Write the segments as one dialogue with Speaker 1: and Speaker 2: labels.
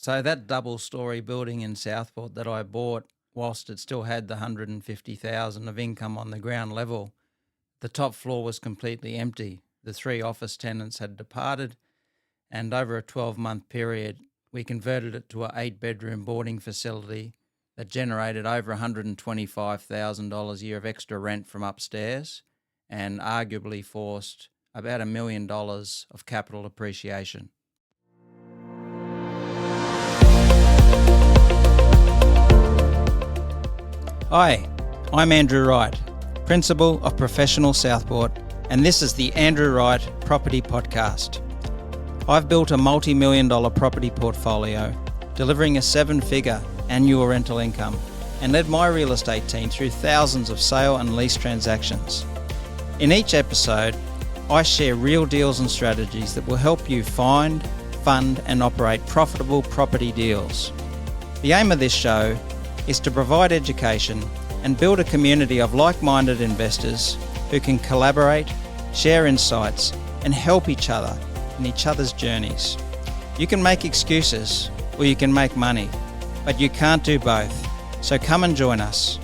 Speaker 1: So that double-story building in Southport that I bought, whilst it still had the 150,000 of income on the ground level, the top floor was completely empty. The 3 office tenants had departed, and over a 12-month period, we converted it to an 8-bedroom boarding facility that generated over $125,000 a year of extra rent from upstairs and arguably forced about $1 million of capital appreciation. Hi, I'm Andrew Wright, Principal of Professional Southport, and this is the Andrew Wright Property Podcast. I've built a multi-million-dollar property portfolio, delivering a 7-figure annual rental income, and led my real estate team through thousands of sale and lease transactions. In each episode, I share real deals and strategies that will help you find, fund, and operate profitable property deals. The aim of this show is to provide education and build a community of like-minded investors who can collaborate, share insights, and help each other in each other's journeys. You can make excuses or you can make money, but you can't do both. So come and join us.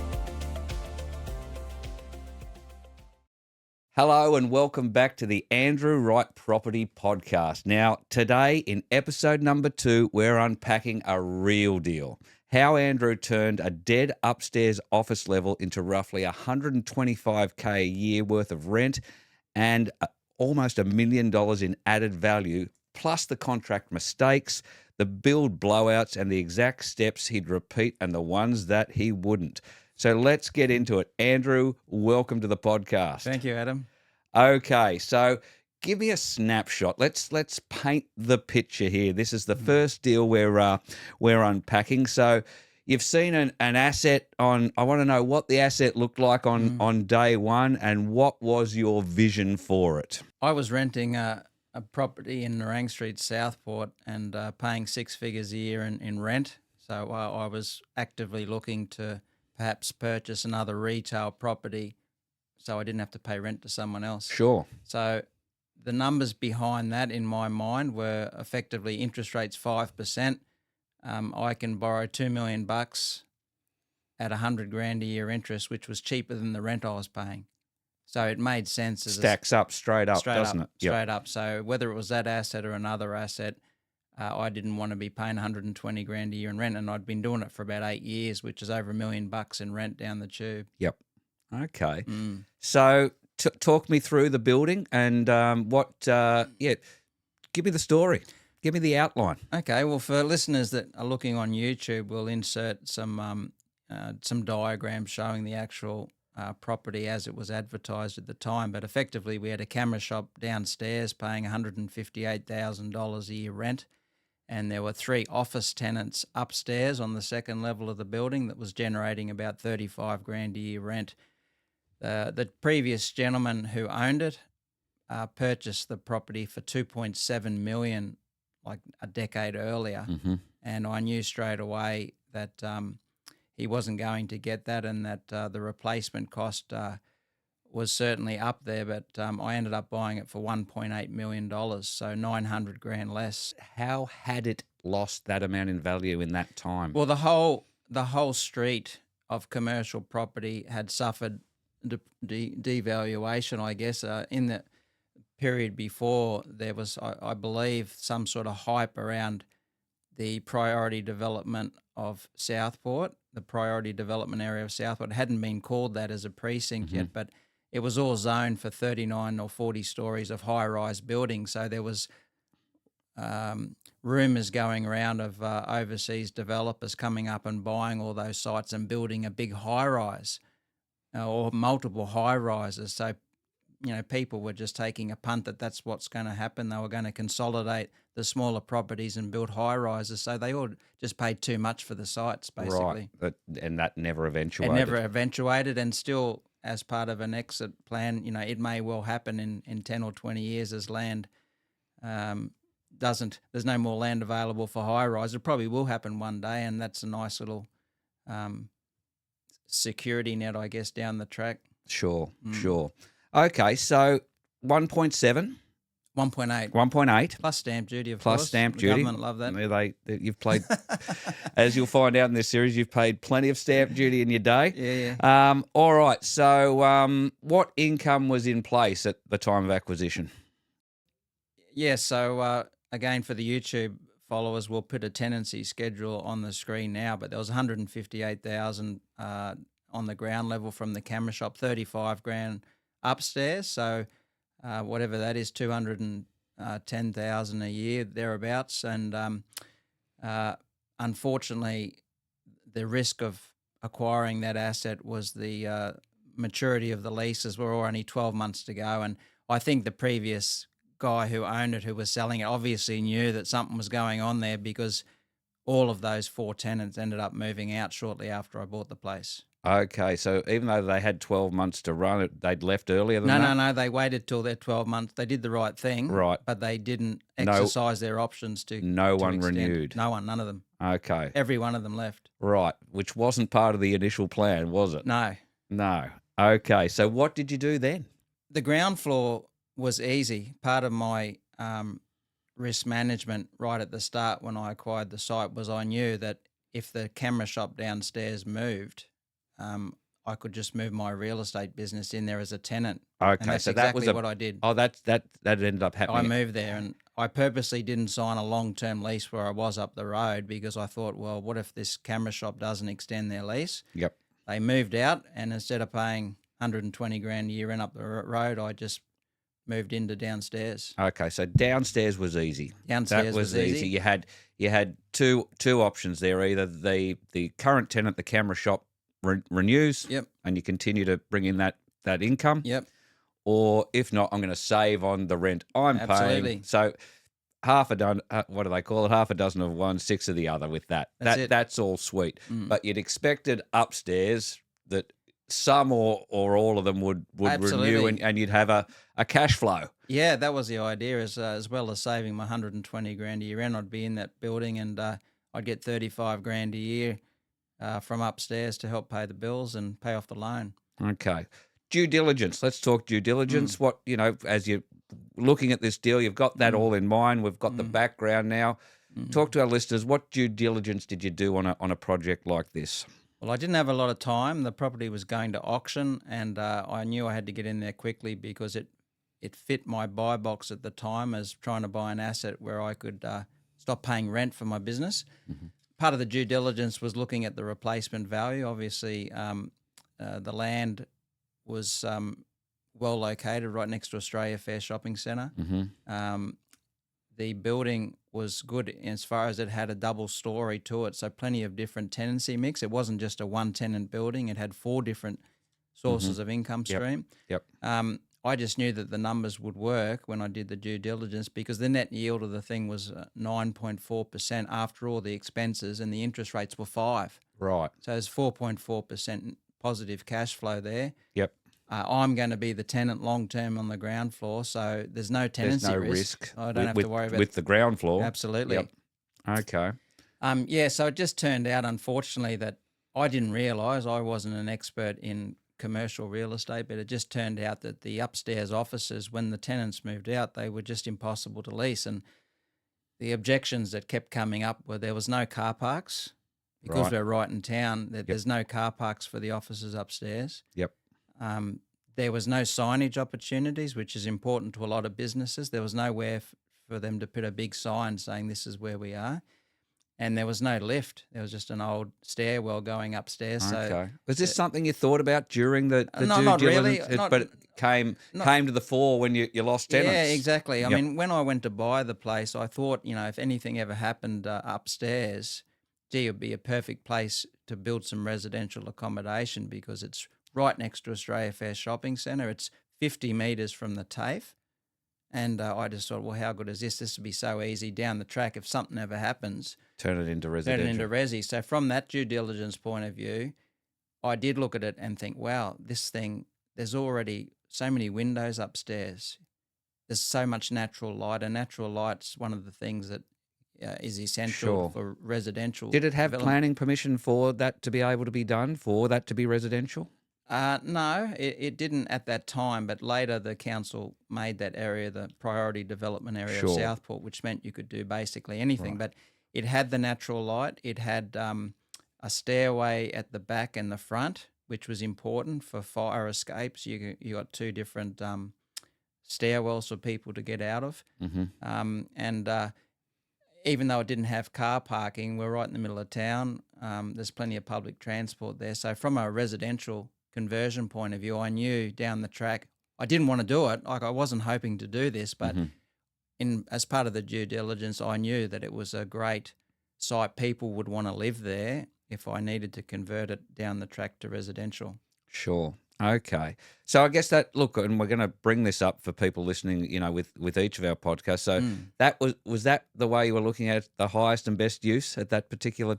Speaker 2: Hello and welcome back to the Andrew Wright Property Podcast. Now, today in episode number 2, we're unpacking a real deal. How Andrew turned a dead upstairs office level into roughly $125K a year worth of rent and almost $1 million in added value, plus the contract mistakes, the build blowouts, and the exact steps he'd repeat and the ones that he wouldn't. So let's get into it. Andrew, welcome to the podcast.
Speaker 1: Thank you, Adam.
Speaker 2: Okay, so give me a snapshot. Let's paint the picture here. This is the first deal we're unpacking. So you've seen an asset on. I want to know what the asset looked like on day one, and what was your vision for it.
Speaker 1: I was renting a property in Narang Street, Southport, and paying 6 figures a year in rent. So I was actively looking to perhaps purchase another retail property so I didn't have to pay rent to someone else.
Speaker 2: Sure.
Speaker 1: So the numbers behind that in my mind were effectively interest rates 5%. I can borrow $2 million at $100,000 a year interest, which was cheaper than the rent I was paying. So it made sense.
Speaker 2: Stacks up straight up, doesn't it?
Speaker 1: Yep. Straight up. So whether it was that asset or another asset, I didn't want to be paying $120,000 a year in rent, and I'd been doing it for about 8 years, which is over $1 million in rent down the tube.
Speaker 2: Yep. Okay. So talk me through the building and give me the story. Give me the outline.
Speaker 1: Okay. Well, for listeners that are looking on YouTube, we'll insert some diagrams showing the actual property as it was advertised at the time. But effectively, we had a camera shop downstairs paying $158,000 a year rent. And there were 3 office tenants upstairs on the second level of the building that was generating about $35,000 a year rent. The previous gentleman who owned it purchased the property for $2.7 million, like a decade earlier, and I knew straight away that he wasn't going to get that, and that the replacement cost was certainly up there. But I ended up buying it for $1.8 million, so $900,000 less.
Speaker 2: How had it lost that amount in value in that time?
Speaker 1: Well, the whole street of commercial property had suffered devaluation, I guess. In the period before, there was, I believe, some sort of hype around the priority development of Southport, the priority development area of Southport. It hadn't been called that as a precinct yet, but it was all zoned for 39 or 40 stories of high-rise buildings. So there was rumours going around of overseas developers coming up and buying all those sites and building a big high-rise or multiple high-rises. So, people were just taking a punt that that's what's going to happen. They were going to consolidate the smaller properties and build high-rises. So they all just paid too much for the sites, basically.
Speaker 2: Right, and that never eventuated.
Speaker 1: It never eventuated, and still, as part of an exit plan, it may well happen in 10 or 20 years as land there's no more land available for high-rise. It probably will happen one day, and that's a nice little security net, I guess, down the track.
Speaker 2: Sure. Okay, so 1.7
Speaker 1: 1.8
Speaker 2: 1.8
Speaker 1: plus stamp duty, of
Speaker 2: plus
Speaker 1: course.
Speaker 2: stamp
Speaker 1: The
Speaker 2: duty.
Speaker 1: government love that.
Speaker 2: You've played, as you'll find out in this series, you've paid plenty of stamp duty in your day.
Speaker 1: Yeah.
Speaker 2: All right. So, what income was in place at the time of acquisition?
Speaker 1: Yeah, so again, for the YouTube followers, we'll put a tenancy schedule on the screen now, but there was 158,000 on the ground level from the camera shop, 35 grand upstairs. So whatever that is, 210,000 a year, thereabouts. And unfortunately, the risk of acquiring that asset was the maturity of the leases were only 12 months to go. And I think the previous guy who owned it, who was selling it, obviously knew that something was going on there, because all of those 4 tenants ended up moving out shortly after I bought the place.
Speaker 2: Okay. So, even though they had 12 months to run it, they'd left earlier than that?
Speaker 1: No. They waited till their 12 months. They did the right thing,
Speaker 2: Right.
Speaker 1: but they didn't
Speaker 2: No-
Speaker 1: exercise their options to
Speaker 2: No
Speaker 1: to
Speaker 2: one
Speaker 1: extend.
Speaker 2: renewed.
Speaker 1: No one, none of them.
Speaker 2: Okay.
Speaker 1: Every one of them left.
Speaker 2: Right. Which wasn't part of the initial plan, was it?
Speaker 1: No.
Speaker 2: No. Okay. So, what did you do then?
Speaker 1: The ground floor was easy. Part of my risk management right at the start when I acquired the site was I knew that if the camera shop downstairs moved, I could just move my real estate business in there as a tenant.
Speaker 2: Okay.
Speaker 1: And that's
Speaker 2: So, that was
Speaker 1: exactly what I did.
Speaker 2: Oh, that ended up
Speaker 1: I
Speaker 2: happening.
Speaker 1: moved there, and I purposely didn't sign a long-term lease where I was up the road, because I thought, well, what if this camera shop doesn't extend their lease?
Speaker 2: Yep.
Speaker 1: They moved out, and instead of paying 120 grand a year rent up the road, I just moved into downstairs.
Speaker 2: Okay, so downstairs was easy.
Speaker 1: Downstairs
Speaker 2: That was
Speaker 1: easy.
Speaker 2: You had two options there. Either the current tenant, the camera shop, renews,
Speaker 1: Yep.
Speaker 2: and you continue to bring in that income.
Speaker 1: Yep.
Speaker 2: Or if not, I'm going to save on the rent I'm
Speaker 1: Absolutely.
Speaker 2: paying. So half a dozen, what do they call it? Half a dozen of one, 6 of the other. With that,
Speaker 1: That's it.
Speaker 2: that's all sweet. But you'd expected upstairs that some or all of them would renew,
Speaker 1: Absolutely.
Speaker 2: and you'd have a cash flow.
Speaker 1: Yeah, that was the idea. As well as saving my 120 grand a year rent, I'd be in that building, and I'd get 35 grand a year from upstairs to help pay the bills and pay off the loan.
Speaker 2: Okay. Due diligence. Let's talk due diligence. What, as you're looking at this deal, you've got that all in mind. We've got the background now. Talk to our listeners. What due diligence did you do on a project like this?
Speaker 1: Well, I didn't have a lot of time. The property was going to auction, and I knew I had to get in there quickly because it fit my buy box at the time as trying to buy an asset where I could stop paying rent for my business. Part of the due diligence was looking at the replacement value. Obviously, the land was well located right next to Australia Fair Shopping Centre. The building was good as far as it had a double story to it, so plenty of different tenancy mix. It wasn't just a one tenant building. It had 4 different sources of income stream.
Speaker 2: Yep.
Speaker 1: I just knew that the numbers would work when I did the due diligence, because the net yield of the thing was 9.4% after all the expenses, and the interest rates were 5.
Speaker 2: Right.
Speaker 1: So there's 4.4% positive cash flow there.
Speaker 2: Yep.
Speaker 1: I'm going to be the tenant long term on the ground floor, so there's no tenancy
Speaker 2: There's no risk.
Speaker 1: I don't have to worry about
Speaker 2: with the ground floor.
Speaker 1: Absolutely.
Speaker 2: Yep. Okay.
Speaker 1: Yeah, so it just turned out, unfortunately, that I didn't realise I wasn't an expert in commercial real estate, but it just turned out that the upstairs offices, when the tenants moved out, they were just impossible to lease. And the objections that kept coming up were there was no car parks, because we're right in town. There's no car parks for the offices upstairs.
Speaker 2: Yep.
Speaker 1: There was no signage opportunities, which is important to a lot of businesses. There was nowhere for them to put a big sign saying this is where we are. And there was no lift. There was just an old stairwell going upstairs.
Speaker 2: Okay.
Speaker 1: So
Speaker 2: Was this something you thought about during the
Speaker 1: No,
Speaker 2: due
Speaker 1: not really.
Speaker 2: diligence? But it came to the fore when you lost tenants.
Speaker 1: Yeah, exactly. I
Speaker 2: Yep.
Speaker 1: mean, when I went to buy the place, I thought, if anything ever happened upstairs, it would be a perfect place to build some residential accommodation, because it's right next to Australia Fair Shopping Centre. It's 50 metres from the TAFE. And I just thought, well, how good is this? This would be so easy down the track. If something ever happens,
Speaker 2: Turn it into residential.
Speaker 1: turn it into resi. So from that due diligence point of view, I did look at it and think, wow, this thing, there's already so many windows upstairs. There's so much natural light, and natural light's one of the things that is essential for residential.
Speaker 2: Did it have
Speaker 1: development.
Speaker 2: planning permission for that to be able to be done, for that to be residential?
Speaker 1: No, it didn't at that time, but later the council made that area the priority development area of
Speaker 2: Sure.
Speaker 1: Southport, which meant you could do basically anything.
Speaker 2: Right.
Speaker 1: But it had the natural light. It had a stairway at the back and the front, which was important for fire escapes. You got two different stairwells for people to get out of.
Speaker 2: Mm-hmm.
Speaker 1: And even though it didn't have car parking, we're right in the middle of town. There's plenty of public transport there. So from a residential conversion point of view, I knew down the track, I didn't want to do it. Like I wasn't hoping to do this, but as part of the due diligence, I knew that it was a great site. People would want to live there if I needed to convert it down the track to residential.
Speaker 2: Sure. Okay. So I guess that look, and we're going to bring this up for people listening, with each of our podcasts. So that was that the way you were looking at the highest and best use at that particular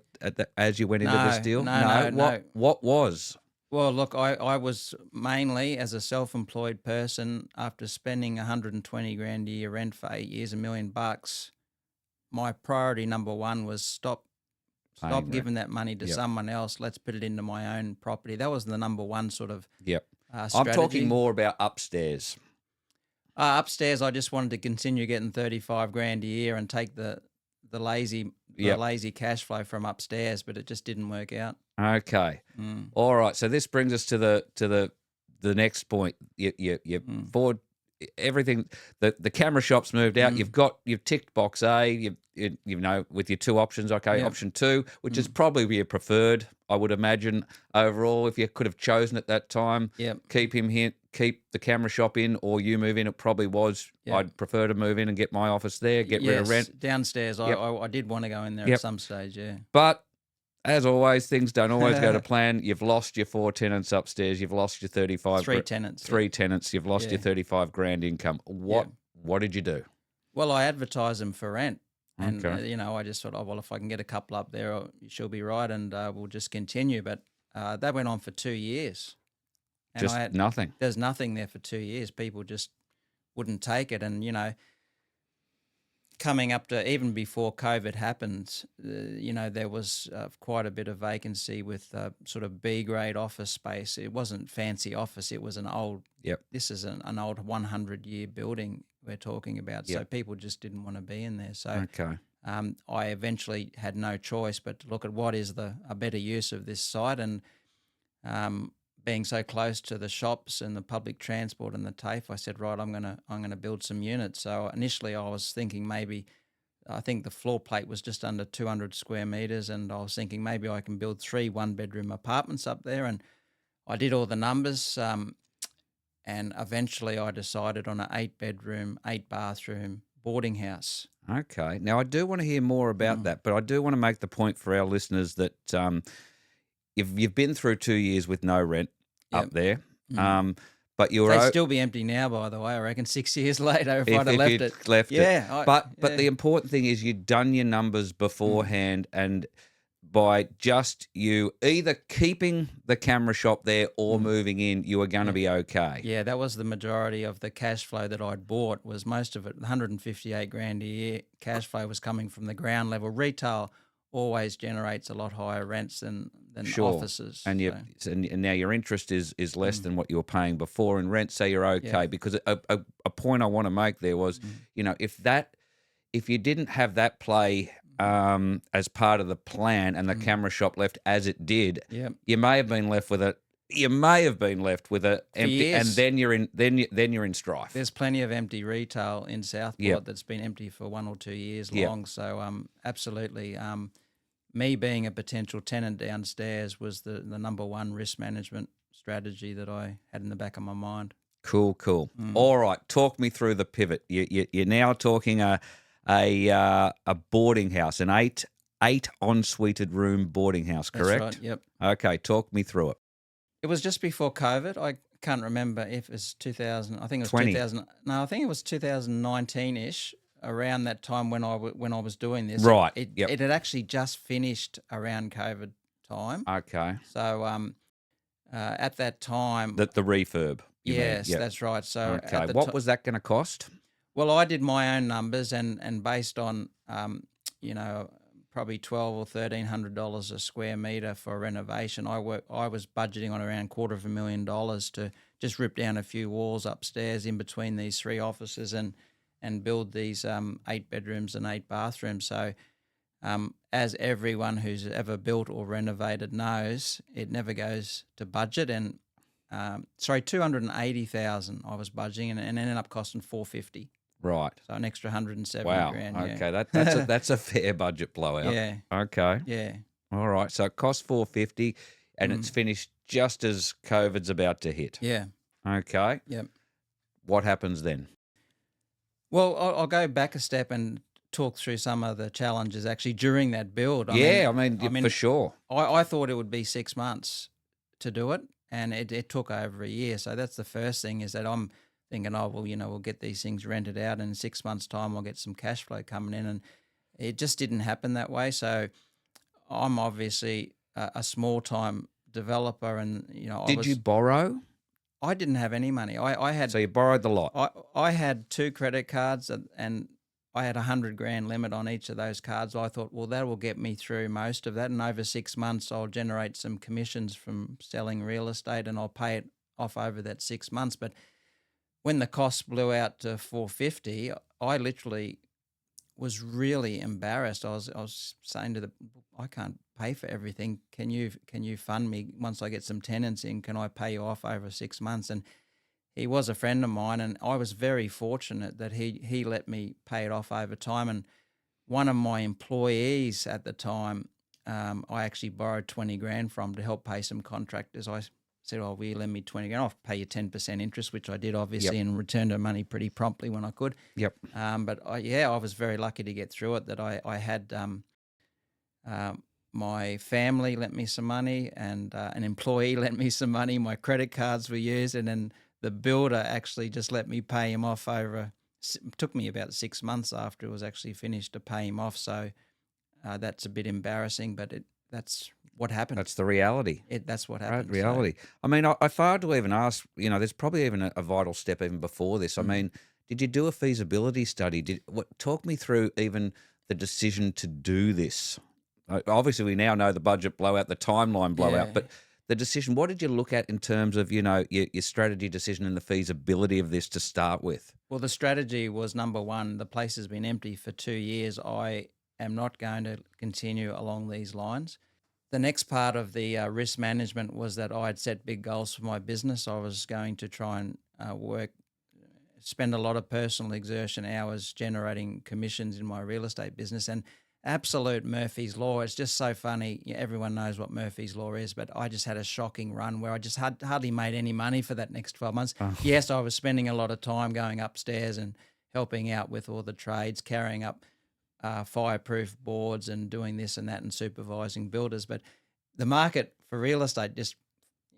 Speaker 2: as you went into this deal?
Speaker 1: No.
Speaker 2: What was?
Speaker 1: Well, look, I was mainly as a self-employed person after spending 120 grand a year rent for 8 years, $1 million. My priority number one was stop
Speaker 2: Paying
Speaker 1: giving that money to
Speaker 2: Yep.
Speaker 1: someone else. Let's put it into my own property. That was the number one sort of
Speaker 2: Yep.
Speaker 1: strategy.
Speaker 2: I'm talking more about upstairs.
Speaker 1: Upstairs, I just wanted to continue getting 35 grand a year and take the lazy
Speaker 2: Yep.
Speaker 1: lazy cash flow from upstairs, but it just didn't work out.
Speaker 2: Okay. All right. So this brings us to the next point. You forward everything. The camera shop's moved out. You've ticked box A. With your two options. Okay.
Speaker 1: Yep.
Speaker 2: Option 2, which is probably your preferred, I would imagine overall. If you could have chosen at that time,
Speaker 1: Yep.
Speaker 2: keep him here, keep the camera shop in, or you move in. It probably was.
Speaker 1: Yep.
Speaker 2: I'd prefer to move in and get my office there. Get rid of rent.
Speaker 1: Downstairs.
Speaker 2: Yep.
Speaker 1: I did want to go in there
Speaker 2: Yep.
Speaker 1: at some stage. Yeah.
Speaker 2: But as always, things don't always go to plan. You've lost your 4 tenants upstairs. You've lost your 35.
Speaker 1: Three tenants.
Speaker 2: Three tenants. You've lost
Speaker 1: Yeah.
Speaker 2: your 35 grand income. What did you do?
Speaker 1: Well, I advertised them for rent. And,
Speaker 2: Okay.
Speaker 1: I just thought, well, if I can get a couple up there, she'll be right, and we'll just continue. But that went on for 2 years. And
Speaker 2: Just nothing.
Speaker 1: There's nothing there for 2 years. People just wouldn't take it. And, coming up to even before COVID happened, there was quite a bit of vacancy with sort of B-grade office space. It wasn't fancy office. It was an old, this is an old 100-year building we're talking about. So people just didn't want to be in there. So
Speaker 2: Okay.
Speaker 1: I eventually had no choice but to look at what is a better use of this site. And being so close to the shops and the public transport and the TAFE, I said, right, I'm gonna build some units. So initially I was thinking I think the floor plate was just under 200 square meters, and I was thinking maybe I can build 3 one-bedroom apartments up there. And I did all the numbers, and eventually I decided on an 8-bedroom, 8-bathroom boarding house.
Speaker 2: Okay. Now, I do want to hear more about that, but I do want to make the point for our listeners that if you've been through 2 years with no rent up there, but you're
Speaker 1: They'd still be empty now, by the way. I reckon 6 years later if I'd have left
Speaker 2: you'd
Speaker 1: it.
Speaker 2: left it. But
Speaker 1: yeah.
Speaker 2: the important thing is you'd done your numbers beforehand, and by just you either keeping the camera shop there or moving in, you were going to be okay.
Speaker 1: Yeah, that was the majority of the cash flow that I'd bought. Was most of it 158 grand a year cash flow was coming from the ground level. Retail always generates a lot higher rents than offices.
Speaker 2: And and now your interest is less than what you were paying before in rent, so you're okay.
Speaker 1: Yeah.
Speaker 2: Because a point I want to make there was, if you didn't have that play as part of the plan and the camera shop left as it did, you may have been left with a empty,
Speaker 1: years.
Speaker 2: and then you're in strife.
Speaker 1: There's plenty of empty retail in Southport that's been empty for 1 or 2 years long. So absolutely, me being a potential tenant downstairs was the number one risk management strategy that I had in the back of my mind.
Speaker 2: Cool. All right, talk me through the pivot. You're now talking a boarding house, an eight en-suited room boarding house, correct?
Speaker 1: That's right, yep.
Speaker 2: Okay, talk me through it.
Speaker 1: It was just before COVID. I can't remember if it was 2000. I think it was
Speaker 2: 20.
Speaker 1: 2000. No, I think it was 2019-ish. Around that time when I was doing this,
Speaker 2: Right.
Speaker 1: It had actually just finished around COVID time.
Speaker 2: Okay.
Speaker 1: So at that time,
Speaker 2: The refurb. you mean?
Speaker 1: yes,
Speaker 2: Yep.
Speaker 1: that's right. So
Speaker 2: Okay. What was that going to cost?
Speaker 1: Well, I did my own numbers and based on probably $1,200 or $1,300 a square metre for renovation. I was budgeting on around $250,000 to just rip down a few walls upstairs in between these 3 offices and build these 8 bedrooms and 8 bathrooms. So as everyone who's ever built or renovated knows, it never goes to budget. And $280,000 I was budgeting, and ended up costing $450,000.
Speaker 2: Right.
Speaker 1: So an extra 170
Speaker 2: Wow.
Speaker 1: grand.
Speaker 2: Okay,
Speaker 1: Yeah.
Speaker 2: that's a fair budget blowout.
Speaker 1: Yeah.
Speaker 2: Okay.
Speaker 1: Yeah.
Speaker 2: All right. So it cost $450, and it's finished just as COVID's about to hit.
Speaker 1: Yeah.
Speaker 2: Okay.
Speaker 1: Yep.
Speaker 2: What happens then?
Speaker 1: Well, I'll go back a step and talk through some of the challenges actually during that build.
Speaker 2: I mean, for sure.
Speaker 1: I thought it would be 6 months to do it, and it took over a year. So that's the first thing, is that I'm thinking, oh, well, we'll get these things rented out, and in 6 months' time I'll get some cash flow coming in. And it just didn't happen that way. So I'm obviously a small-time developer, and,
Speaker 2: Did you borrow?
Speaker 1: I didn't have any money. I had.
Speaker 2: So you borrowed the lot?
Speaker 1: I had 2 credit cards, and I had $100,000 limit on each of those cards. I thought, well, that will get me through most of that, and over 6 months I'll generate some commissions from selling real estate, and I'll pay it off over that 6 months. But when the costs blew out to $450,000, I literally was really embarrassed. I was saying to I can't pay for everything. Can you fund me once I get some tenants in? Can I pay you off over 6 months? And he was a friend of mine, and I was very fortunate that he let me pay it off over time. And one of my employees at the time, I actually borrowed 20 grand from to help pay some contractors. I said, oh, will you lend me 20 grand? I'll pay you 10% interest, which I did, obviously, and returned the money pretty promptly when I could.
Speaker 2: Yep.
Speaker 1: But I was very lucky to get through it, that I had my family lent me some money, and an employee lent me some money. My credit cards were used, and then the builder actually just let me pay him off over. It took me about 6 months after it was actually finished to pay him off. So that's a bit embarrassing, but that's what happened.
Speaker 2: That's the reality.
Speaker 1: That's what happened.
Speaker 2: Right, reality. So. I mean, I failed to even ask, there's probably even a vital step even before this. I mean, did you do a feasibility study? Talk me through even the decision to do this. Obviously, we now know the budget blowout, the timeline blowout, but the decision, what did you look at in terms of, your strategy decision and the feasibility of this to start with? Well,
Speaker 1: the strategy was, number one, the place has been empty for 2 years. I am not going to continue along these lines. The next part of the risk management was that I had set big goals for my business. I was going to try and spend a lot of personal exertion hours generating commissions in my real estate business. And absolute Murphy's Law. It's just so funny. Everyone knows what Murphy's Law is, but I just had a shocking run where I just hardly made any money for that next 12 months. Oh. Yes, I was spending a lot of time going upstairs and helping out with all the trades, carrying up fireproof boards and doing this and that and supervising builders. But the market for real estate just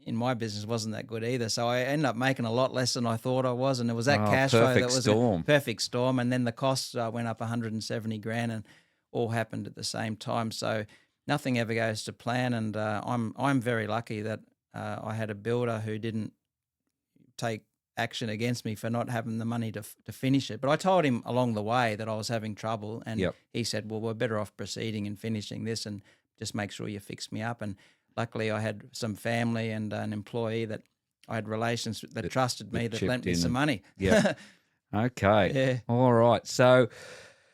Speaker 1: in my business wasn't that good either. So I ended up making a lot less than I thought I was. And it was that cash flow that was a perfect storm. And then the costs went up 170 grand and all happened at the same time. So nothing ever goes to plan. And I'm very lucky that I had a builder who didn't take action against me for not having the money to finish it. But I told him along the way that I was having trouble, and he said, well, we're better off proceeding and finishing this, and just make sure you fix me up. And luckily I had some family and an employee that I had relations that trusted me, that lent me some money.
Speaker 2: Yeah. Okay. Yeah. All right. So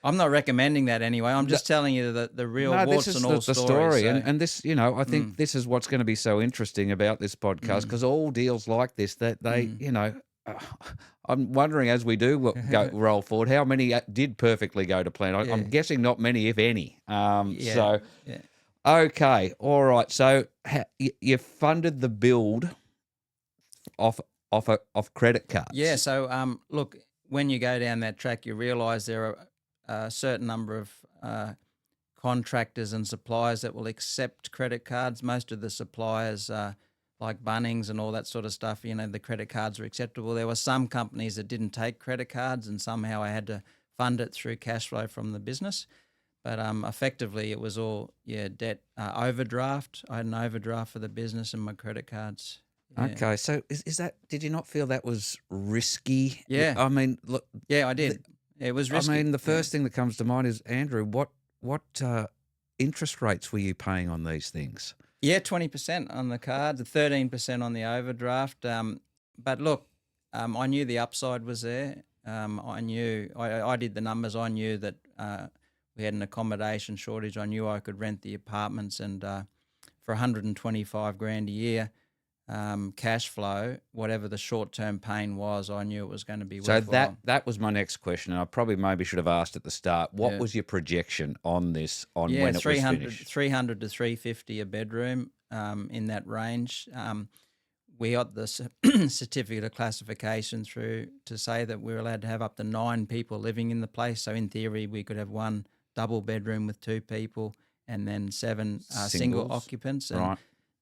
Speaker 1: I'm not recommending that anyway. I'm just telling you the real warts and all stories.
Speaker 2: Story. So. And this, I think this is what's going to be so interesting about this podcast, because all deals like this, that they, I'm wondering as we do roll forward, how many did perfectly go to plan? I'm guessing not many, if any. Okay, all right. So you funded the build off credit cards.
Speaker 1: Yeah. So look, when you go down that track, you realise there are a certain number of contractors and suppliers that will accept credit cards. Most of the suppliers, like Bunnings and all that sort of stuff, the credit cards are acceptable. There were some companies that didn't take credit cards, and somehow I had to fund it through cash flow from the business. But effectively, it was all debt overdraft. I had an overdraft for the business and my credit cards. Yeah.
Speaker 2: Okay, so is that? Did you not feel that was risky?
Speaker 1: Yeah,
Speaker 2: I mean, look.
Speaker 1: Yeah, I did. It was risky.
Speaker 2: I mean, the first thing that comes to mind is, Andrew, what interest rates were you paying on these things?
Speaker 1: Yeah, 20% on the cards, 13% on the overdraft. But look, I knew the upside was there. I did the numbers. I knew that we had an accommodation shortage. I knew I could rent the apartments, and for 125 grand a year, cash flow, whatever the short term pain was, I knew it was going to be
Speaker 2: So
Speaker 1: worthwhile.
Speaker 2: that was my next question, and I probably maybe should have asked at the start. What
Speaker 1: Yeah.
Speaker 2: was your projection on this, on
Speaker 1: Yeah,
Speaker 2: when it was finished?
Speaker 1: 300 to 350 a bedroom, in that range. We got the certificate of classification through to say that we're allowed to have up to 9 people living in the place. So in theory, we could have one double bedroom with 2 people and then 7 single
Speaker 2: Singles?
Speaker 1: occupants. And
Speaker 2: Right.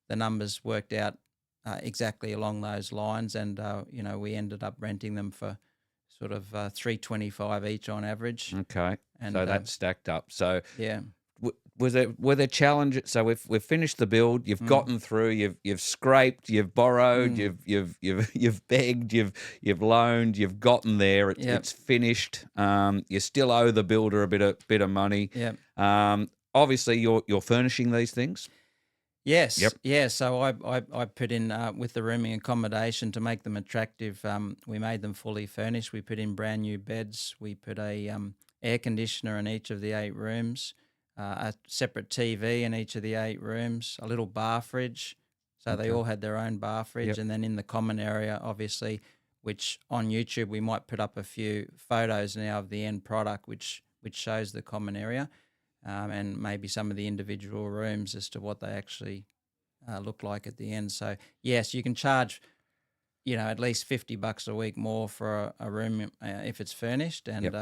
Speaker 1: the numbers worked out exactly along those lines. And, we ended up renting them for sort of $325 each on average.
Speaker 2: Okay.
Speaker 1: And
Speaker 2: So that stacked up. So
Speaker 1: yeah.
Speaker 2: were there challenges? So we've finished the build. You've gotten through. You've scraped. You've borrowed. You've begged. You've loaned. You've gotten there.
Speaker 1: Yep.
Speaker 2: It's finished. You still owe the builder a bit of money.
Speaker 1: Yeah.
Speaker 2: Obviously, you're furnishing these things.
Speaker 1: Yes.
Speaker 2: Yep.
Speaker 1: Yeah. So I put in with the rooming accommodation to make them attractive. We made them fully furnished. We put in brand new beds. We put a air conditioner in each of the 8 rooms, a separate TV in each of the 8 rooms, a little bar fridge. So they
Speaker 2: Okay.
Speaker 1: all had their own bar fridge,
Speaker 2: Yep.
Speaker 1: and then in the common area, obviously, which on YouTube we might put up a few photos now of the end product, which shows the common area. And maybe some of the individual rooms as to what they actually look like at the end. So yes, you can charge, at least $50 a week more for a room if it's furnished, and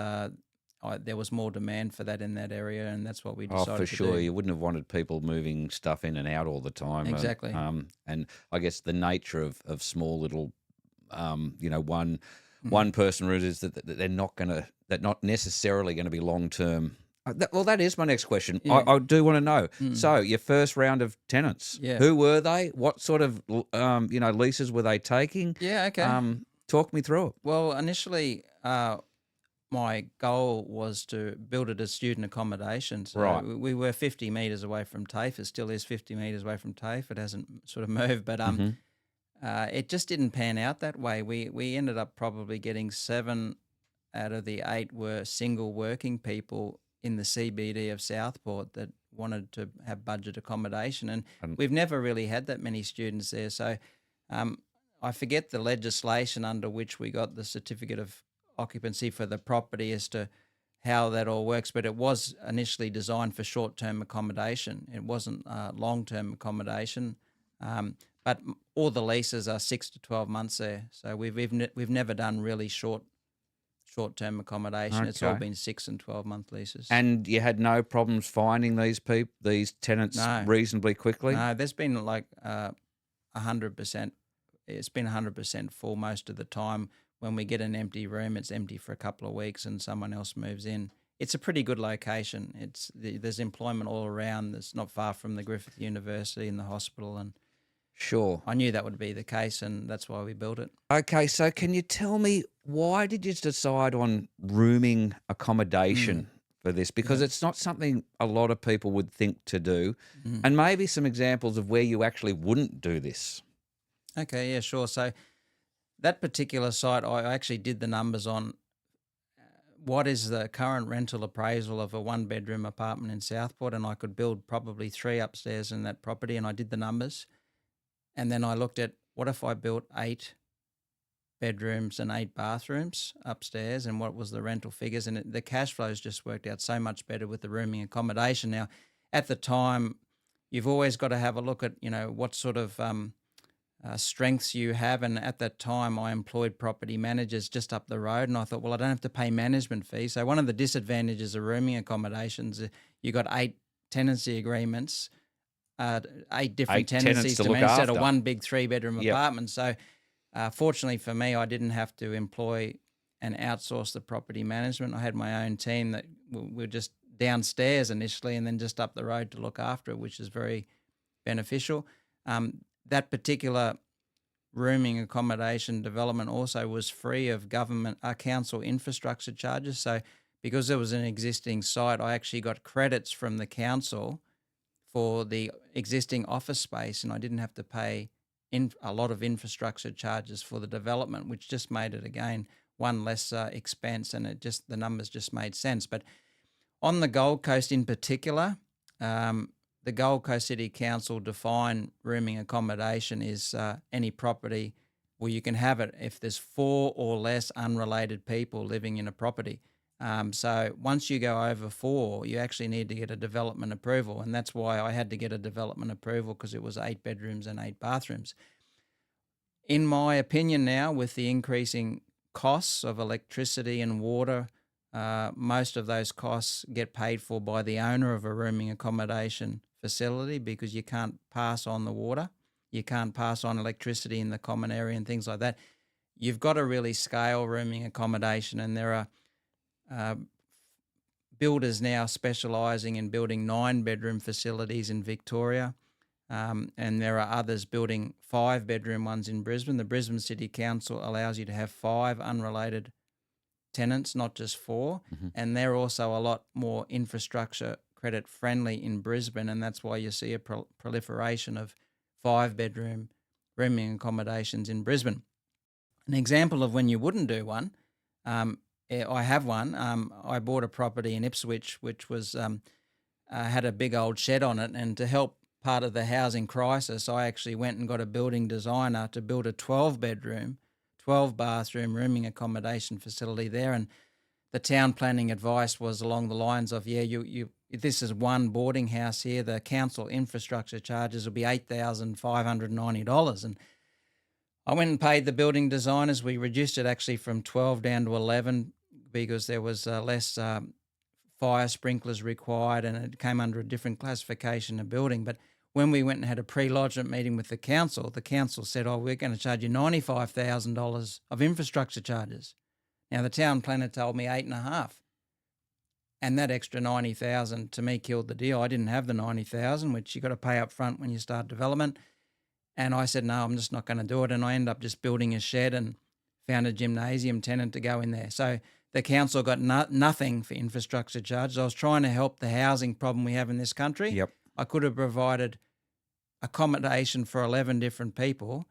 Speaker 1: there was more demand for that in that area, and that's what we
Speaker 2: Oh,
Speaker 1: decided
Speaker 2: for
Speaker 1: to
Speaker 2: sure.
Speaker 1: do.
Speaker 2: You wouldn't have wanted people moving stuff in and out all the time.
Speaker 1: Exactly.
Speaker 2: And I guess the nature of small little, one person rooms is that they're not necessarily going to be long term. That is my next question.
Speaker 1: Yeah.
Speaker 2: I do want to know. So your first round of tenants,
Speaker 1: Yeah.
Speaker 2: who were they? What sort of leases were they taking?
Speaker 1: Yeah. Okay.
Speaker 2: Talk me through it.
Speaker 1: Well, initially, my goal was to build it as student accommodation. So
Speaker 2: Right.
Speaker 1: we were 50 metres away from TAFE. It still is 50 metres away from TAFE. It hasn't sort of moved, but it just didn't pan out that way. We ended up probably getting 7 out of the 8 were single working people in the CBD of Southport that wanted to have budget accommodation, and we've never really had that many students there. So I forget the legislation under which we got the certificate of occupancy for the property as to how that all works, but it was initially designed for short-term accommodation. It wasn't long-term accommodation, but all the leases are 6 to 12 months there. So we've never done really short-term accommodation. It's all
Speaker 2: Okay.
Speaker 1: been 6 and 12-month leases.
Speaker 2: And you had no problems finding these tenants
Speaker 1: No.
Speaker 2: reasonably quickly?
Speaker 1: No, there's been like 100%. It's been 100% full most of the time. When we get an empty room, it's empty for a couple of weeks and someone else moves in. It's a pretty good location. There's employment all around. It's not far from the Griffith University and the hospital, and
Speaker 2: Sure.
Speaker 1: I knew that would be the case, and that's why we built it.
Speaker 2: Okay, so can you tell me, why did you decide on rooming accommodation for this? Because it's not something a lot of people would think to do. And maybe some examples of where you actually wouldn't do this.
Speaker 1: Okay, yeah, sure. So that particular site, I actually did the numbers on what is the current rental appraisal of a 1-bedroom apartment in Southport, and I could build probably 3 upstairs in that property, and I did the numbers. And then I looked at, what if I built 8 bedrooms and 8 bathrooms upstairs, and what was the rental figures? And the cash flows just worked out so much better with the rooming accommodation. Now, at the time, you've always got to have a look at, what sort of strengths you have. And at that time, I employed property managers just up the road, and I thought, well, I don't have to pay management fees. So one of the disadvantages of rooming accommodations, you got 8 tenancy agreements, 8 different
Speaker 2: 8 tenants
Speaker 1: tenancies
Speaker 2: to
Speaker 1: to
Speaker 2: look
Speaker 1: manage instead
Speaker 2: after.
Speaker 1: of one big 3-bedroom
Speaker 2: Yep.
Speaker 1: apartment. So fortunately for me, I didn't have to employ and outsource the property management. I had my own team that were just downstairs initially and then just up the road to look after it, which is very beneficial. That particular rooming accommodation development also was free of government council infrastructure charges. So because there was an existing site, I actually got credits from the council for the existing office space, and I didn't have to pay a lot of infrastructure charges for the development, which just made it, again, one less expense, and the numbers just made sense. But on the Gold Coast in particular, the Gold Coast City Council define rooming accommodation is any property where you can have it if there's 4 or less unrelated people living in a property. So once you go over 4, you actually need to get a development approval, and that's why I had to get a development approval, because it was 8 bedrooms and 8 bathrooms. In my opinion now, with the increasing costs of electricity and water, most of those costs get paid for by the owner of a rooming accommodation facility, because you can't pass on the water, you can't pass on electricity in the common area and things like that. You've got to really scale rooming accommodation, and there are builders now specialising in building 9-bedroom facilities in Victoria, and there are others building 5-bedroom ones in Brisbane. The Brisbane City Council allows you to have 5 unrelated tenants, not just 4, and they're also a lot more infrastructure credit friendly in Brisbane, and that's why you see a proliferation of 5-bedroom rooming accommodations in Brisbane. An example of when you wouldn't do one, I have one. I bought a property in Ipswich which was had a big old shed on it, and to help part of the housing crisis, I actually went and got a building designer to build a 12-bedroom, 12-bathroom rooming accommodation facility there. And the town planning advice was along the lines of, this is one boarding house here, the council infrastructure charges will be $8,590. And I went and paid the building designers. We reduced it actually from 12 down to 11 because there was less fire sprinklers required, and it came under a different classification of building. But when we went and had a pre-lodgement meeting with the council said, we're going to charge you $95,000 of infrastructure charges. Now, the town planner told me 8.5. And that extra $90,000 to me killed the deal. I didn't have the $90,000, which you got to pay up front when you start development. And I said, no, I'm just not going to do it. And I ended up just building a shed and found a gymnasium tenant to go in there. So the council got nothing for infrastructure charges. I was trying to help the housing problem we have in this country.
Speaker 2: Yep.
Speaker 1: I could have provided accommodation for 11 different people,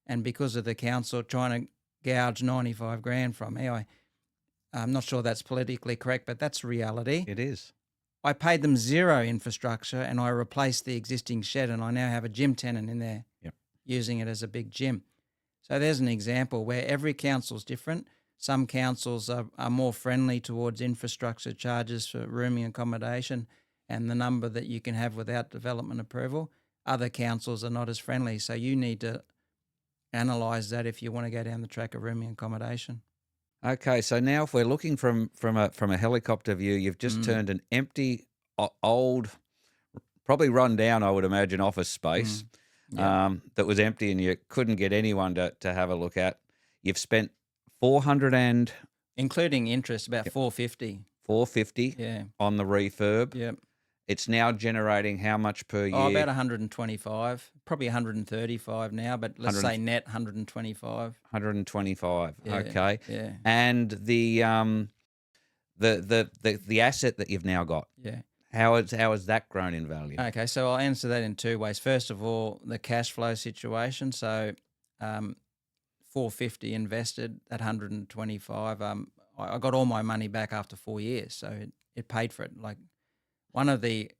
Speaker 1: and because of the council trying to gouge 95 grand from me, I'm not sure that's politically correct, but that's reality.
Speaker 2: It is.
Speaker 1: I paid them zero infrastructure, and I replaced the existing shed, and I now have a gym tenant in there using it as a big gym. So there's an example where every council's different. Some councils are more friendly towards infrastructure charges for rooming accommodation and the number that you can have without development approval. Other councils are not as friendly, so you need to analyse that if you want to go down the track of rooming accommodation.
Speaker 2: Okay, so now if we're looking from a helicopter view, you've just turned an empty, old, probably run down, I would imagine, office space that was empty and you couldn't get anyone to have a look at. You've spent
Speaker 1: including interest, about $450.
Speaker 2: $450 on the refurb.
Speaker 1: Yep.
Speaker 2: It's now generating how much per year?
Speaker 1: Oh, about 125, probably 135 now, but let's say net 125.
Speaker 2: 125.
Speaker 1: Yeah,
Speaker 2: okay.
Speaker 1: Yeah.
Speaker 2: And the asset that you've now got.
Speaker 1: Yeah.
Speaker 2: How has that grown in value?
Speaker 1: Okay, so I'll answer that in 2 ways. First of all, the cash flow situation. So, 450 invested at 125. I got all my money back after 4 years, so it paid for it. Like, one of the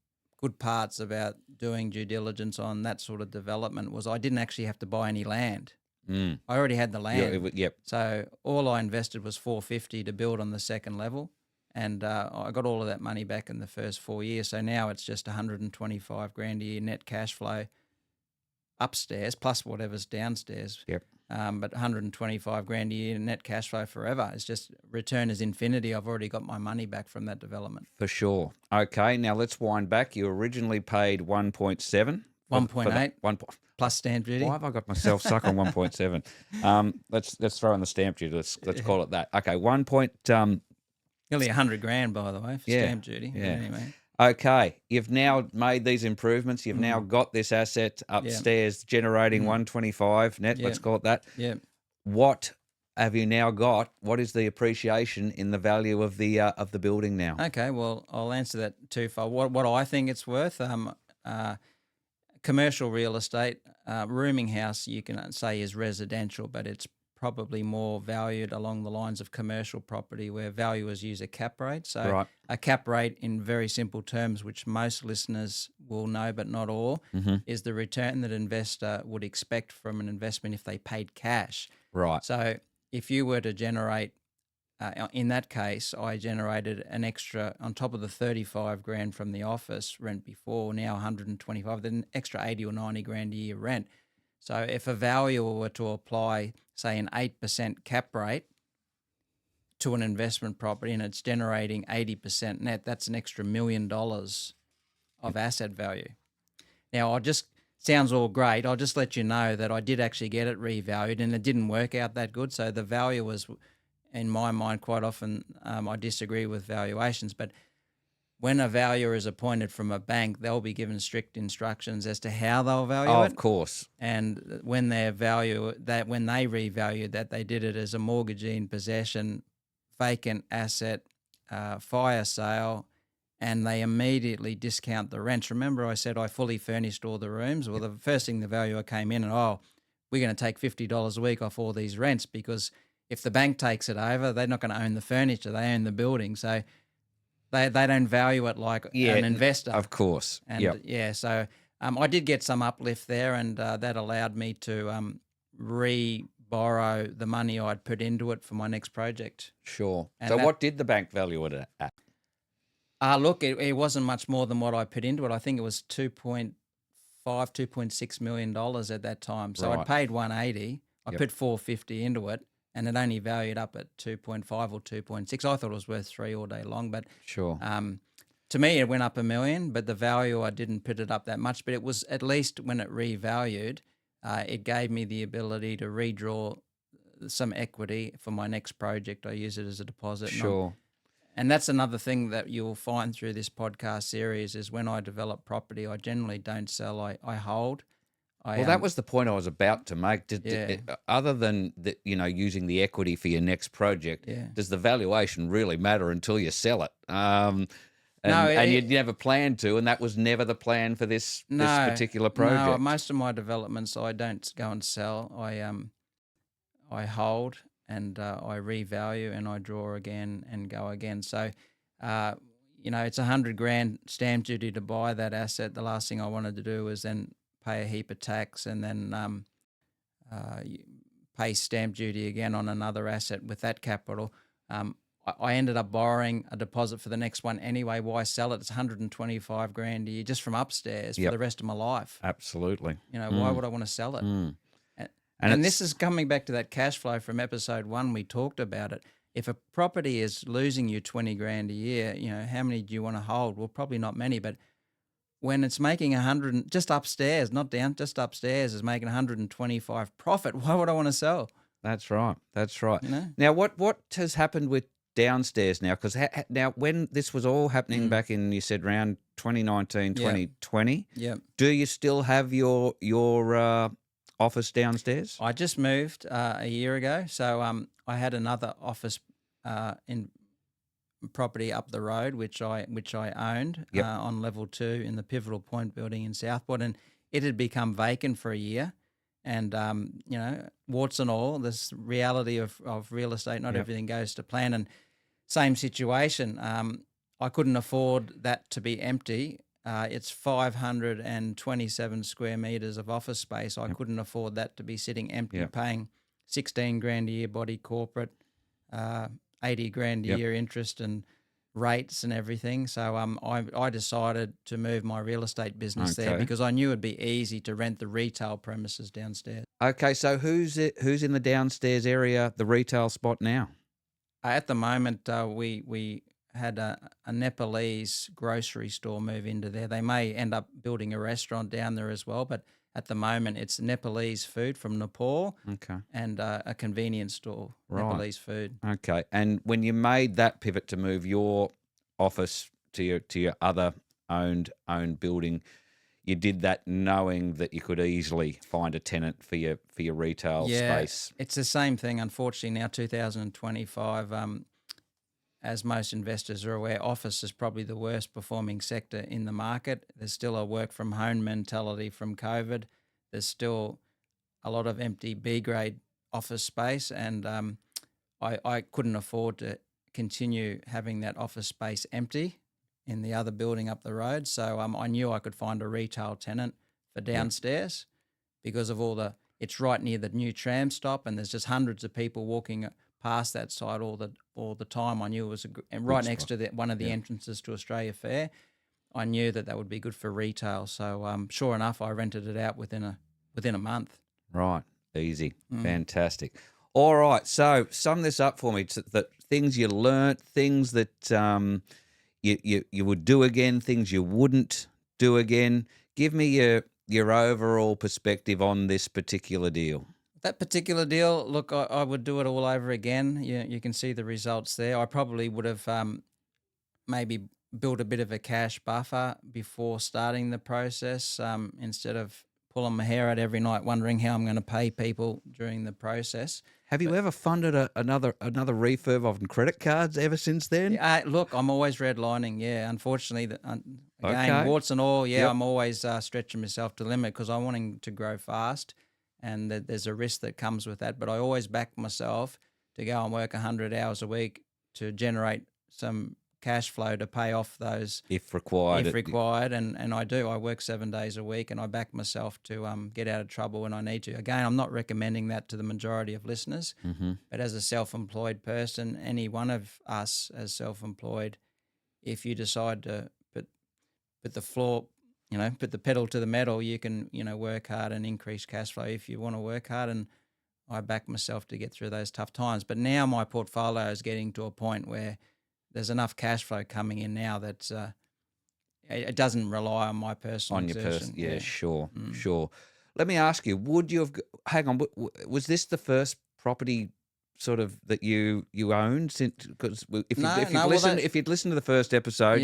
Speaker 1: good parts about doing due diligence on that sort of development was I didn't actually have to buy any land. I already had the land.
Speaker 2: Yep.
Speaker 1: So all I invested was 450 to build on the second level, and I got all of that money back in the first 4 years. So now it's just 125 grand a year net cash flow upstairs plus whatever's downstairs.
Speaker 2: Yep.
Speaker 1: But 125 grand a year net cash flow forever. It's just return is infinity. I've already got my money back from that development.
Speaker 2: For sure. Okay, now let's wind back. You originally paid 1.7.
Speaker 1: 1.8 plus stamp duty.
Speaker 2: Why have I got myself stuck on 1.7? Let's throw in the stamp duty. Let's call it that. Okay,
Speaker 1: nearly 100 grand, by the way, for stamp duty.
Speaker 2: Yeah.
Speaker 1: Anyway.
Speaker 2: Okay, you've now made these improvements. You've now got this asset upstairs generating 125 net. Let's call it that.
Speaker 1: Yeah.
Speaker 2: What have you now got? What is the appreciation in the value of the building now?
Speaker 1: Okay, well, I'll answer that twofold. What I think it's worth, commercial real estate, rooming house, you can say is residential, but it's probably more valued along the lines of commercial property where valuers use a cap rate. So
Speaker 2: Right.
Speaker 1: a cap rate, in very simple terms, which most listeners will know but not all, is the return that an investor would expect from an investment if they paid cash.
Speaker 2: Right.
Speaker 1: So if you were to generate, in that case, I generated an extra, on top of the 35 grand from the office rent before, now 125, then an extra 80 or 90 grand a year rent. So if a valuer were to apply, say, an 8% cap rate to an investment property and it's generating 80% net, that's an extra $1 million of asset value. Now, sounds all great. I'll just let you know that I did actually get it revalued and it didn't work out that good. So the value was, in my mind, quite often I disagree with valuations, but when a valuer is appointed from a bank, they'll be given strict instructions as to how they'll value it.
Speaker 2: Of course.
Speaker 1: And when they revalued that, they did it as a mortgagee in possession, vacant asset, fire sale, and they immediately discount the rents. Remember I said I fully furnished all the rooms? Well, the first thing the valuer came in and, we're going to take $50 a week off all these rents, because if the bank takes it over, they're not going to own the furniture, they own the building. So they don't value it like an investor.
Speaker 2: Of course.
Speaker 1: And so I did get some uplift there, and that allowed me to re-borrow the money I'd put into it for my next project.
Speaker 2: Sure.
Speaker 1: And
Speaker 2: So what did the bank value it at?
Speaker 1: Look, it wasn't much more than what I put into it. I think it was $2.6 million at that time. So
Speaker 2: Right.
Speaker 1: I'd paid 180. I
Speaker 2: Yep.
Speaker 1: put 450 into it, and it only valued up at 2.5 or 2.6. I thought it was worth 3 all day long, but
Speaker 2: Sure.
Speaker 1: to me it went up $1 million. But the value, I didn't put it up that much. But it was, at least when it revalued, it gave me the ability to redraw some equity for my next project. I use it as a deposit.
Speaker 2: Sure.
Speaker 1: And that's another thing that you'll find through this podcast series is when I develop property, I generally don't sell. I hold.
Speaker 2: Well, that was the point I was about to make.
Speaker 1: Yeah.
Speaker 2: Other than using the equity for your next project, does the valuation really matter until you sell it? And you'd never planned to, and that was never the plan for this particular project.
Speaker 1: No, most of my developments I don't go and sell. I hold, and I revalue, and I draw again and go again. So, it's $100,000 stamp duty to buy that asset. The last thing I wanted to do was then pay a heap of tax and then pay stamp duty again on another asset with that capital. I ended up borrowing a deposit for the next one anyway. Why sell it? It's $125,000 a year just from upstairs for the rest of my life.
Speaker 2: Absolutely.
Speaker 1: Why would I want to sell it? And this is coming back to that cash flow from episode 1. We talked about it. If a property is losing you $20,000 a year, how many do you want to hold? Well, probably not many, but when it's making 100, just upstairs, not down, just upstairs is making 125 profit, why would I want to sell?
Speaker 2: That's right. That's right. Now, what has happened with downstairs now? Because now, when this was all happening back in, you said around 2019, 2020, do you still have your office downstairs?
Speaker 1: I just moved a year ago, so I had another office in property up the road, which I owned on level 2 in the Pivotal Point building in Southport, and it had become vacant for a year. And warts and all, this reality of real estate, not everything goes to plan. And same situation, I couldn't afford that to be empty. It's 527 square meters of office space. I couldn't afford that to be sitting empty, paying $16,000 a year body corporate, $80,000 a year interest and rates and everything. So I decided to move my real estate business there because I knew it'd be easy to rent the retail premises downstairs.
Speaker 2: Okay, so who's in the downstairs area, the retail spot now?
Speaker 1: At the moment, we had a Nepalese grocery store move into there. They may end up building a restaurant down there as well, but at the moment it's Nepalese food from Nepal and a convenience store, Nepalese food.
Speaker 2: Okay, and when you made that pivot to move your office to your other owned building, you did that knowing that you could easily find a tenant for your retail
Speaker 1: Yeah,
Speaker 2: space.
Speaker 1: it's the same thing. Unfortunately, now 2025, as most investors are aware, office is probably the worst performing sector in the market. There's still a work from home mentality from COVID. There's still a lot of empty B grade office space, and I couldn't afford to continue having that office space empty in the other building up the road. So I knew I could find a retail tenant for downstairs because of it's right near the new tram stop, and there's just hundreds of people walking past that side all the time. I knew it was and right next
Speaker 2: spot.
Speaker 1: to one of the entrances to Australia Fair. I knew that would be good for retail. So sure enough, I rented it out within a month.
Speaker 2: Right. Easy. Fantastic. All right. So sum this up for me. That things you learnt, things that you would do again, things you wouldn't do again. Give me your overall perspective on this particular deal.
Speaker 1: That particular deal, look, I would do it all over again. You can see the results there. I probably would have maybe built a bit of a cash buffer before starting the process instead of pulling my hair out every night wondering how I'm going to pay people during the process.
Speaker 2: Have you ever funded another refurb of credit cards ever since then?
Speaker 1: Look, I'm always redlining. Yeah, unfortunately, again,
Speaker 2: Okay.
Speaker 1: warts and all. Yeah,
Speaker 2: Yep.
Speaker 1: I'm always stretching myself to the limit because I'm wanting to grow fast, and there's a risk that comes with that. But I always back myself to go and work 100 hours a week to generate some cash flow to pay off those
Speaker 2: If required.
Speaker 1: and I do. I work 7 days a week, and I back myself to get out of trouble when I need to. Again, I'm not recommending that to the majority of listeners, but as a self-employed person, any one of us as self-employed, if you decide to put the pedal to the metal, you can work hard and increase cash flow if you want to work hard. And I back myself to get through those tough times. But now my portfolio is getting to a point where there's enough cash flow coming in now that it doesn't rely on my personal exertion.
Speaker 2: Sure. Let me ask you: would you have? Hang on, was this the first property sort of that you owned? Since because if you'd listened to the first episode,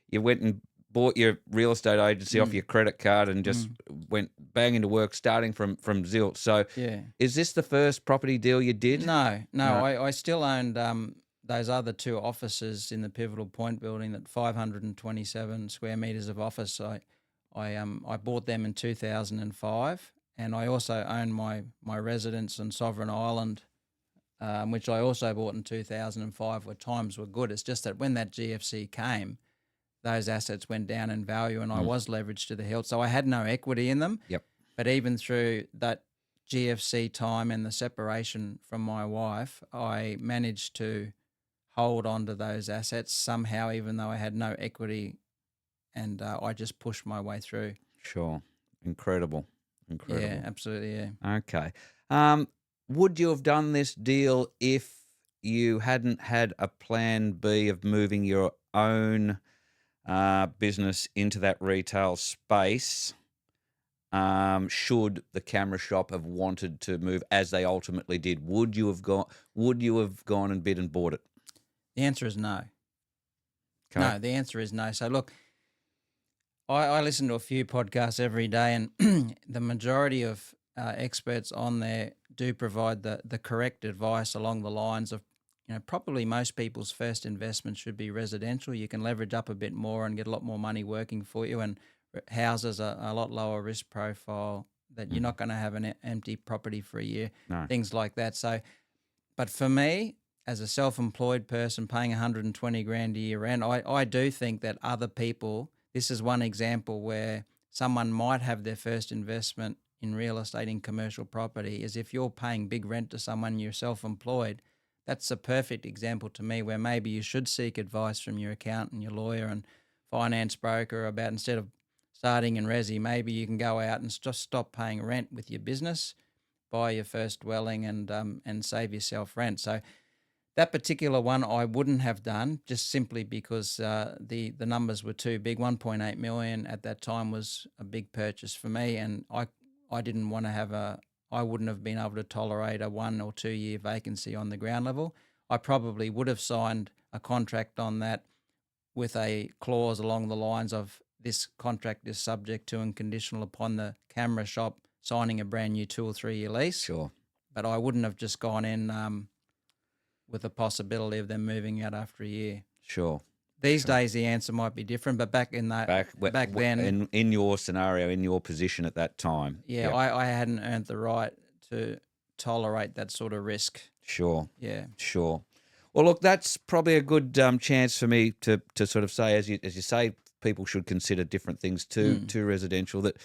Speaker 2: you went and bought your real estate agency off your credit card and just went bang into work, starting from zilch. So, is this the first property deal you did?
Speaker 1: No. I still owned those other two offices in the Pivotal Point building, that 527 square meters of office. I bought them in 2005, and I also own my residence on Sovereign Island, which I also bought in 2005, where times were good. It's just that when that GFC came, those assets went down in value, and I was leveraged to the hilt, so I had no equity in them.
Speaker 2: Yep.
Speaker 1: But even through that GFC time and the separation from my wife, I managed to hold on to those assets somehow, even though I had no equity, and I just pushed my way through.
Speaker 2: Sure. Incredible.
Speaker 1: Yeah, absolutely, yeah.
Speaker 2: Okay. Would you have done this deal if you hadn't had a plan B of moving your own business into that retail space? Should the camera shop have wanted to move as they ultimately did, would you have gone and bid and bought it?
Speaker 1: The answer is no.
Speaker 2: Okay.
Speaker 1: No, the answer is no. So look, I listen to a few podcasts every day, and the majority of experts on there do provide the correct advice along the lines of, probably most people's first investment should be residential. You can leverage up a bit more and get a lot more money working for you, and houses are a lot lower risk profile, that you're not going to have an empty property for a year, things like that. So, but for me, as a self-employed person paying 120 grand a year rent, I do think that other people, this is one example where someone might have their first investment in real estate in commercial property, is if you're paying big rent to someone, you're self-employed. That's a perfect example to me where maybe you should seek advice from your accountant, your lawyer and finance broker about, instead of starting in resi, maybe you can go out and just stop paying rent with your business, buy your first dwelling and save yourself rent. So that particular one I wouldn't have done, just simply because the numbers were too big. 1.8 million at that time was a big purchase for me, and I didn't want to I wouldn't have been able to tolerate a 1 or 2 year vacancy on the ground level. I probably would have signed a contract on that with a clause along the lines of, this contract is subject to and conditional upon the camera shop signing a brand new 2 or 3 year lease.
Speaker 2: Sure.
Speaker 1: But I wouldn't have just gone in with the possibility of them moving out after a year.
Speaker 2: Sure.
Speaker 1: These days the answer might be different, but back in that back then,
Speaker 2: in your scenario, in your position at that time,
Speaker 1: I hadn't earned the right to tolerate that sort of risk.
Speaker 2: Sure.
Speaker 1: Yeah.
Speaker 2: Sure. Well, look, that's probably a good chance for me to sort of say, as you say, people should consider different things to residential. That,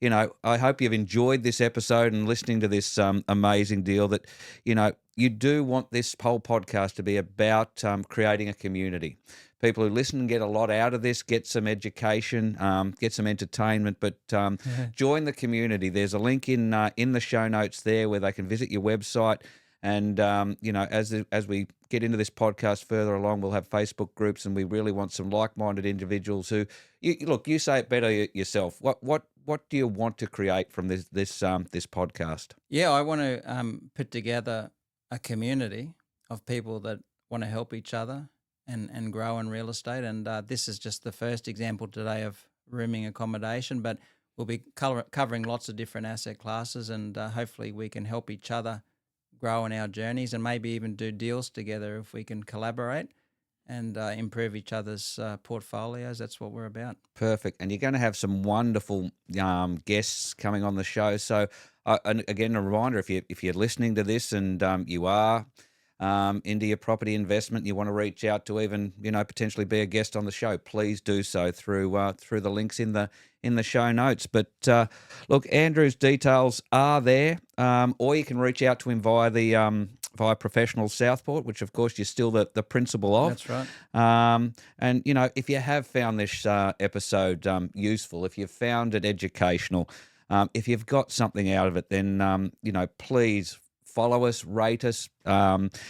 Speaker 2: you know, I hope you've enjoyed this episode and listening to this amazing deal. That, you know, you do want this whole podcast to be about creating a community. People who listen and get a lot out of this, get some education, get some entertainment, but join the community. There's a link in the show notes there where they can visit your website. And, you know, as we get into this podcast further along, we'll have Facebook groups, and we really want some like-minded individuals who, you say it better yourself. What do you want to create from this podcast?
Speaker 1: Yeah, I want to put together a community of people that want to help each other and grow in real estate. And this is just the first example today of rooming accommodation, but we'll be covering lots of different asset classes, and hopefully we can help each other grow in our journeys, and maybe even do deals together if we can collaborate and improve each other's portfolios. That's what we're about. Perfect.
Speaker 2: And you're going to have some wonderful guests coming on the show. So, and again, a reminder, if you're listening to this and you are into your property investment, you want to reach out to even, you know, potentially be a guest on the show, please do so through the links in the show notes. But look, Andrew's details are there, or you can reach out to him via Professional Southport, which of course you're still the principal of.
Speaker 1: That's right.
Speaker 2: And you know, if you have found this episode useful, if you've found it educational, if you've got something out of it, then you know, please follow us, rate us,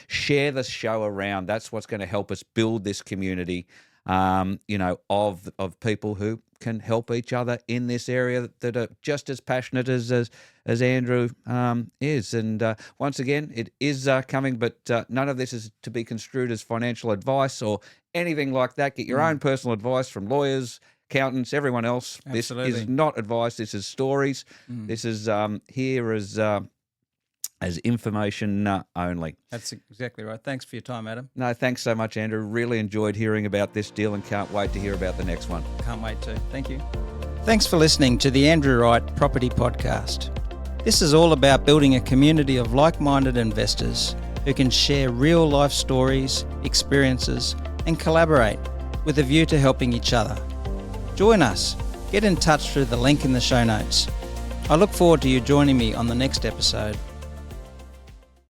Speaker 2: share the show around. That's what's going to help us build this community, you know, of people who can help each other in this area that are just as passionate as Andrew is. And once again, it is coming, but none of this is to be construed as financial advice or anything like that. Get your own personal advice from lawyers, accountants, everyone else.
Speaker 1: Absolutely.
Speaker 2: This is not advice. This is stories. This is here as information only.
Speaker 1: That's exactly right. Thanks for your time, Adam.
Speaker 2: No, thanks so much, Andrew. Really enjoyed hearing about this deal and can't wait to hear about the next one.
Speaker 1: Can't wait to. Thank you. Thanks for listening to the Andrew Wright Property Podcast. This is all about building a community of like-minded investors who can share real-life stories, experiences, and collaborate with a view to helping each other. Join us. Get in touch through the link in the show notes. I look forward to you joining me on the next episode.